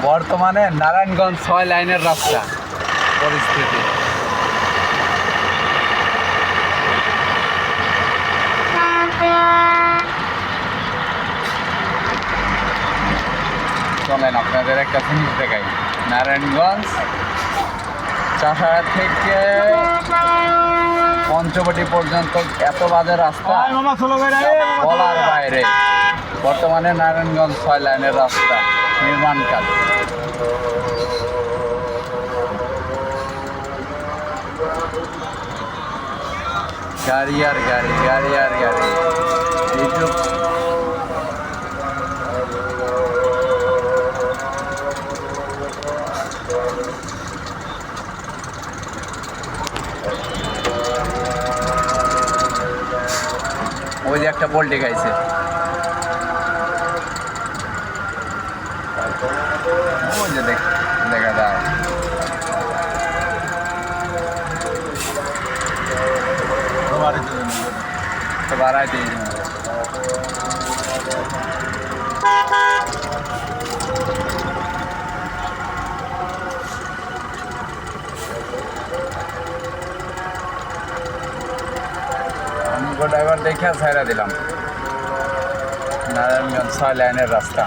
বর্তমানে নারায়ণগঞ্জ 6 লাইনের রাস্তা পরিস্থিতি। চলেন আপনাদের একটা জিনিস দেখাই। নারায়ণগঞ্জ চাষাড়া থেকে পঞ্চবটি পর্যন্ত এত বাজে রাস্তা বলার বাইরে। বর্তমানে নারায়ণগঞ্জ 6 লাইনের রাস্তা নির্মাণ কাজ। গাড়ি আর গাড়ি, গাড়ি আর গাড়ি। এইটুক ওই যে একটা পোল্ট্রি খাইছে। ওই যে দেখা যায় তো বাড়াই দিয়ে ড্রাইভার দেখে ছাইরা দিলাম। নারায়ণগঞ্জ 6 লাইনের রাস্তা।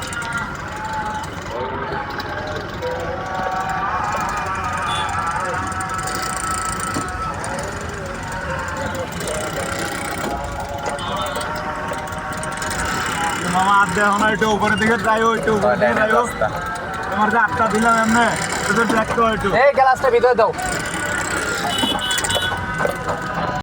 মামা আর দেখো না, একটু উপরে দিকে যাই, একটু উপরে দিকে যাই। তোমার যে 8টা দিলাম এমনি, একটু এই গ্লাসটা ভিতরে দাও।